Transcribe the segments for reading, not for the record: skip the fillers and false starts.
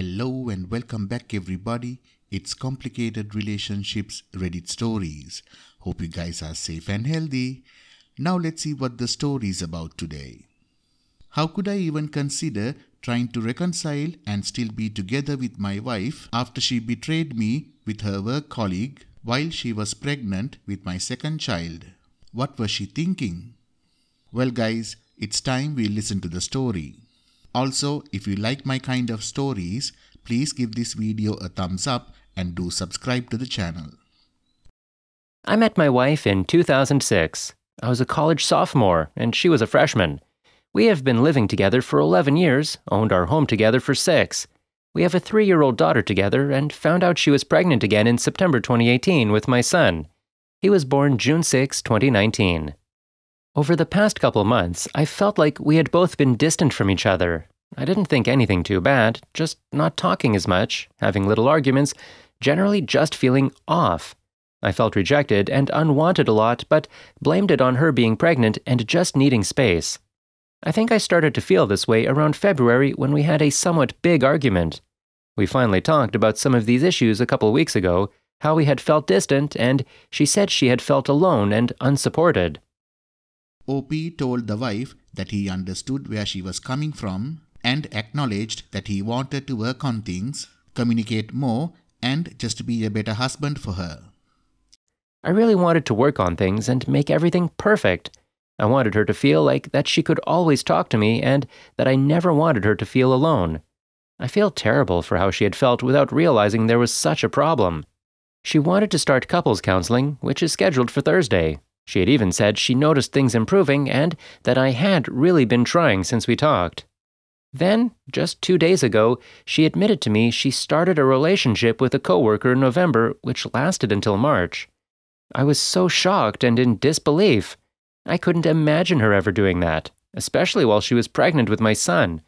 Hello and welcome back everybody. It's Complicated Relationships Reddit Stories. Hope you guys are safe and healthy. Now let's see what the story is about today. How could I even consider trying to reconcile and still be together with my wife after she betrayed me with her work colleague while she was pregnant with my second child? What was she thinking? Well guys, it's time we listen to the story. Also, if you like my kind of stories, please give this video a thumbs up and do subscribe to the channel. I met my wife in 2006. I was a college sophomore and she was a freshman. We have been living together for 11 years, owned our home together for 6. We have a 3-year-old daughter together and found out she was pregnant again in September 2018 with my son. He was born June 6, 2019. Over the past couple months, I felt like we had both been distant from each other. I didn't think anything too bad, just not talking as much, having little arguments, generally just feeling off. I felt rejected and unwanted a lot, but blamed it on her being pregnant and just needing space. I think I started to feel this way around February when we had a somewhat big argument. We finally talked about some of these issues a couple weeks ago, how we had felt distant, and she said she had felt alone and unsupported. OP told the wife that he understood where she was coming from and acknowledged that he wanted to work on things, communicate more, and just be a better husband for her. I really wanted to work on things and make everything perfect. I wanted her to feel like that she could always talk to me and that I never wanted her to feel alone. I feel terrible for how she had felt without realizing there was such a problem. She wanted to start couples counseling, which is scheduled for Thursday. She had even said she noticed things improving and that I had really been trying since we talked. Then, just 2 days ago, she admitted to me she started a relationship with a coworker in November, which lasted until March. I was so shocked and in disbelief. I couldn't imagine her ever doing that, especially while she was pregnant with my son.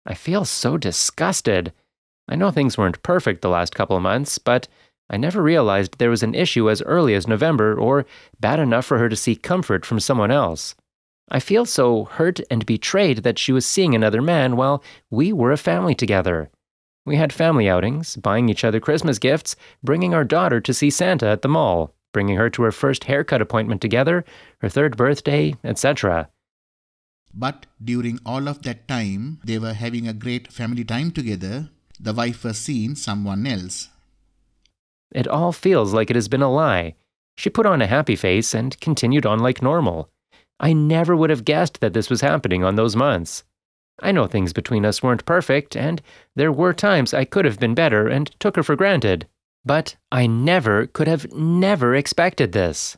I feel so disgusted. I know things weren't perfect the last couple of months, but I never realized there was an issue as early as November or bad enough for her to seek comfort from someone else. I feel so hurt and betrayed that she was seeing another man while we were a family together. We had family outings, buying each other Christmas gifts, bringing our daughter to see Santa at the mall, bringing her to her first haircut appointment together, her 3rd birthday, etc. But during all of that time, they were having a great family time together. The wife was seeing someone else. It all feels like it has been a lie. She put on a happy face and continued on like normal. I never would have guessed that this was happening on those months. I know things between us weren't perfect, and there were times I could have been better and took her for granted. But I could have never expected this.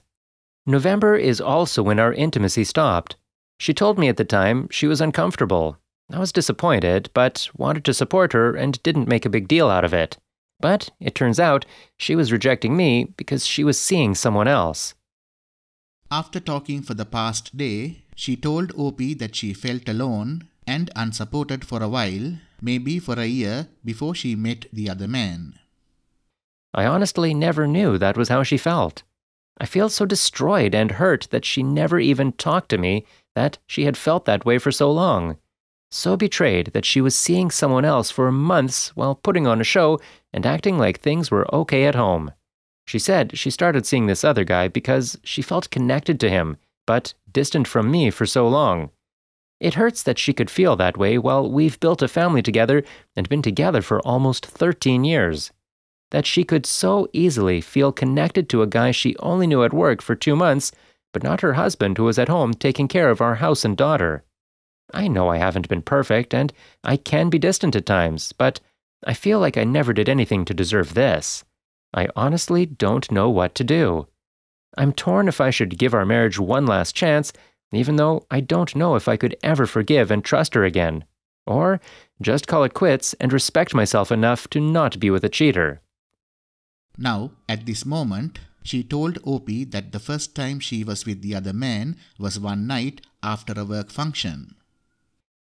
November is also when our intimacy stopped. She told me at the time she was uncomfortable. I was disappointed, but wanted to support her and didn't make a big deal out of it. But it turns out she was rejecting me because she was seeing someone else. After talking for the past day, she told OP that she felt alone and unsupported for a while, maybe for a year before she met the other man. I honestly never knew that was how she felt. I feel so destroyed and hurt that she never even talked to me, that she had felt that way for so long. So betrayed that she was seeing someone else for months while putting on a show and acting like things were okay at home. She said she started seeing this other guy because she felt connected to him, but distant from me for so long. It hurts that she could feel that way while we've built a family together and been together for almost 13 years. That she could so easily feel connected to a guy she only knew at work for 2 months, but not her husband who was at home taking care of our house and daughter. I know I haven't been perfect, and I can be distant at times, but I feel like I never did anything to deserve this. I honestly don't know what to do. I'm torn if I should give our marriage one last chance, even though I don't know if I could ever forgive and trust her again, or just call it quits and respect myself enough to not be with a cheater. Now, at this moment, she told OP that the first time she was with the other man was one night after a work function.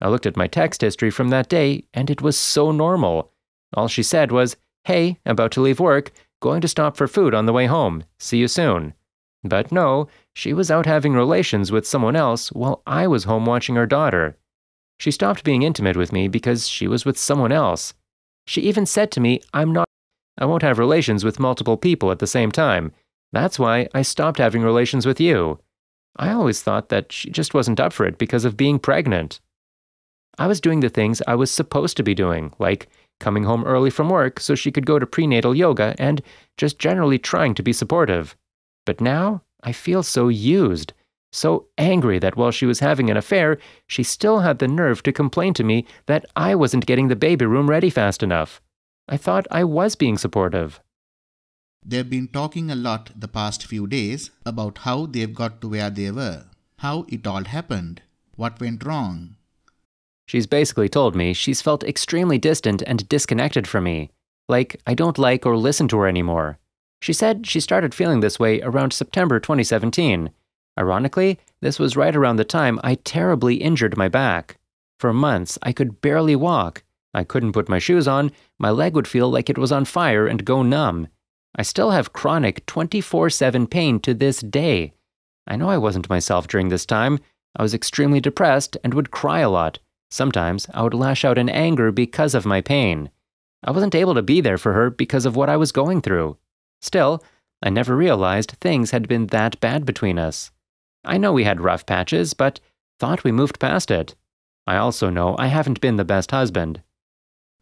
I looked at my text history from that day, and it was so normal. All she said was, "Hey, about to leave work, going to stop for food on the way home. See you soon." But no, she was out having relations with someone else while I was home watching our daughter. She stopped being intimate with me because she was with someone else. She even said to me, I won't have relations with multiple people at the same time. That's why I stopped having relations with you. I always thought that she just wasn't up for it because of being pregnant. I was doing the things I was supposed to be doing, like coming home early from work so she could go to prenatal yoga and just generally trying to be supportive. But now I feel so used, so angry that while she was having an affair, she still had the nerve to complain to me that I wasn't getting the baby room ready fast enough. I thought I was being supportive. They've been talking a lot the past few days about how they've got to where they were, how it all happened, what went wrong. She's basically told me she's felt extremely distant and disconnected from me, like I don't like or listen to her anymore. She said she started feeling this way around September 2017. Ironically, this was right around the time I terribly injured my back. For months, I could barely walk. I couldn't put my shoes on, my leg would feel like it was on fire and go numb. I still have chronic 24/7 pain to this day. I know I wasn't myself during this time. I was extremely depressed and would cry a lot. Sometimes I would lash out in anger because of my pain. I wasn't able to be there for her because of what I was going through. Still, I never realized things had been that bad between us. I know we had rough patches, but thought we moved past it. I also know I haven't been the best husband.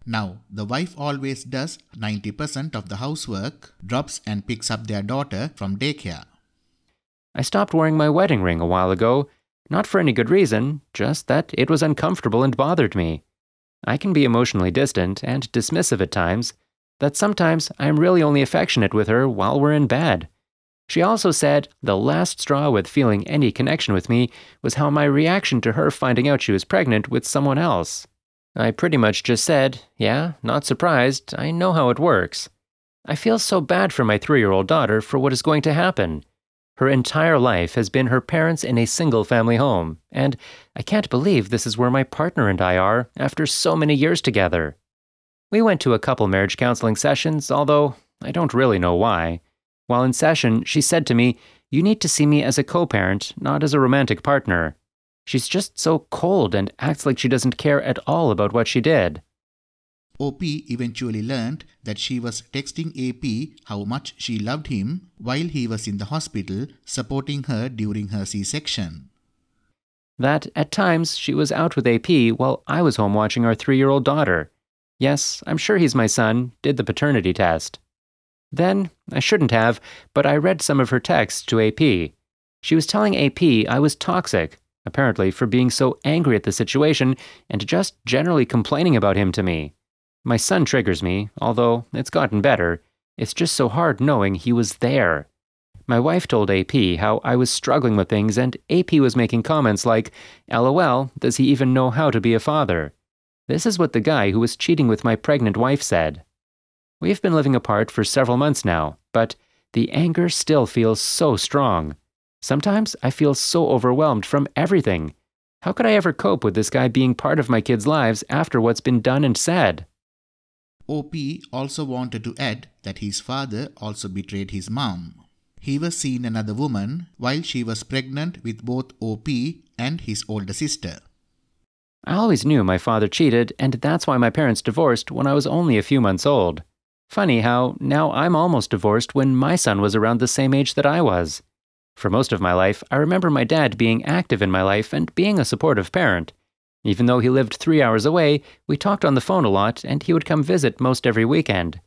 Now, the wife always does 90% of the housework, drops and picks up their daughter from daycare. I stopped wearing my wedding ring a while ago, not for any good reason, just that it was uncomfortable and bothered me. I can be emotionally distant and dismissive at times, that sometimes I am really only affectionate with her while we're in bed. She also said the last straw with feeling any connection with me was how my reaction to her finding out she was pregnant with someone else. I pretty much just said, yeah, not surprised, I know how it works. I feel so bad for my 3-year-old daughter for what is going to happen. Her entire life has been her parents in a single-family home, and I can't believe this is where my partner and I are after so many years together. We went to a couple marriage counseling sessions, although I don't really know why. While in session, she said to me, "You need to see me as a co-parent, not as a romantic partner. She's just so cold and acts like she doesn't care at all about what she did." OP eventually learned that she was texting AP how much she loved him while he was in the hospital supporting her during her C-section. That, at times, she was out with AP while I was home watching our 3-year-old daughter. Yes, I'm sure he's my son, did the paternity test. Then, I shouldn't have, but I read some of her texts to AP. She was telling AP I was toxic, apparently for being so angry at the situation and just generally complaining about him to me. My son triggers me, although it's gotten better. It's just so hard knowing he was there. My wife told AP how I was struggling with things and AP was making comments like, "LOL, does he even know how to be a father?" This is what the guy who was cheating with my pregnant wife said. We've been living apart for several months now, but the anger still feels so strong. Sometimes I feel so overwhelmed from everything. How could I ever cope with this guy being part of my kids' lives after what's been done and said? OP also wanted to add that his father also betrayed his mom. He was seeing another woman while she was pregnant with both OP and his older sister. I always knew my father cheated, and that's why my parents divorced when I was only a few months old. Funny how now I'm almost divorced when my son was around the same age that I was. For most of my life, I remember my dad being active in my life and being a supportive parent. Even though he lived 3 hours away, we talked on the phone a lot and he would come visit most every weekend.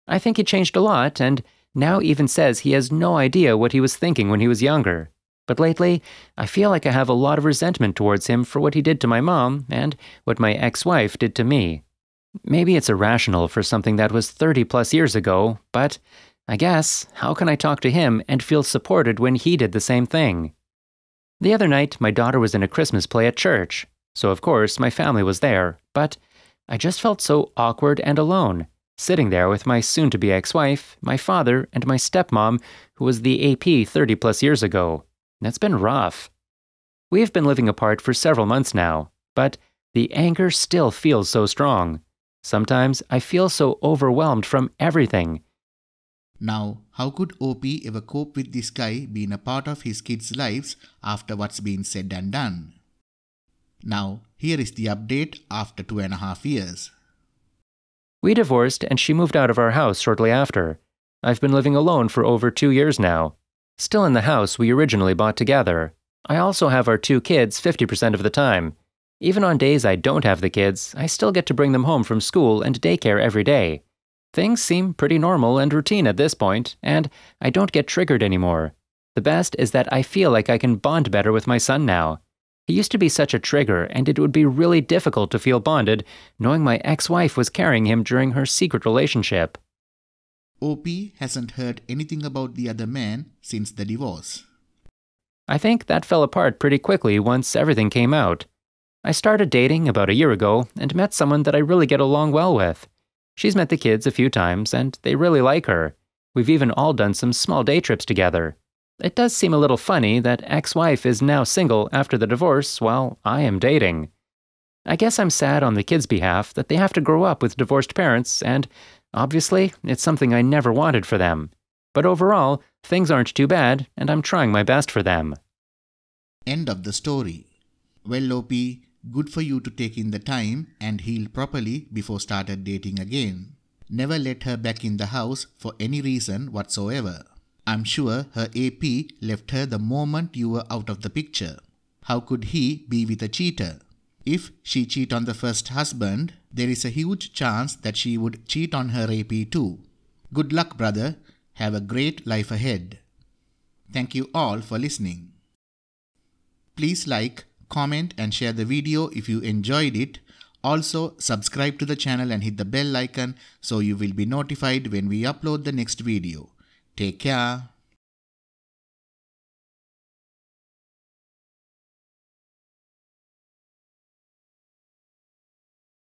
I think he changed a lot and now even says he has no idea what he was thinking when he was younger. But lately, I feel like I have a lot of resentment towards him for what he did to my mom and what my ex-wife did to me. Maybe it's irrational for something that was 30+ years ago, but I guess, how can I talk to him and feel supported when he did the same thing? The other night, my daughter was in a Christmas play at church, so of course my family was there, but I just felt so awkward and alone, sitting there with my soon-to-be ex-wife, my father, and my stepmom, who was the AP 30+ years ago. It's been rough. We've been living apart for several months now, but the anger still feels so strong. Sometimes I feel so overwhelmed from everything. Now, how could OP ever cope with this guy being a part of his kids' lives after what's been said and done? Now, here is the update after 2.5 years. We divorced and she moved out of our house shortly after. I've been living alone for over 2 years now. Still in the house we originally bought together. I also have our 2 kids 50% of the time. Even on days I don't have the kids, I still get to bring them home from school and daycare every day. Things seem pretty normal and routine at this point, and I don't get triggered anymore. The best is that I feel like I can bond better with my son now. He used to be such a trigger, and it would be really difficult to feel bonded knowing my ex-wife was carrying him during her secret relationship. OP hasn't heard anything about the other man since the divorce. I think that fell apart pretty quickly once everything came out. I started dating about a year ago and met someone that I really get along well with. She's met the kids a few times and they really like her. We've even all done some small day trips together. It does seem a little funny that ex-wife is now single after the divorce while I am dating. I guess I'm sad on the kids' behalf that they have to grow up with divorced parents, and obviously it's something I never wanted for them. But overall, things aren't too bad and I'm trying my best for them. End of the story. Well, OP, good for you to take in the time and heal properly before started dating again. Never let her back in the house for any reason whatsoever. I'm sure her AP left her the moment you were out of the picture. How could he be with a cheater? If she cheat on the first husband, there is a huge chance that she would cheat on her AP too. Good luck, brother. Have a great life ahead. Thank you all for listening. Please like, comment and share the video if you enjoyed it. Also, subscribe to the channel and hit the bell icon so you will be notified when we upload the next video. Take care.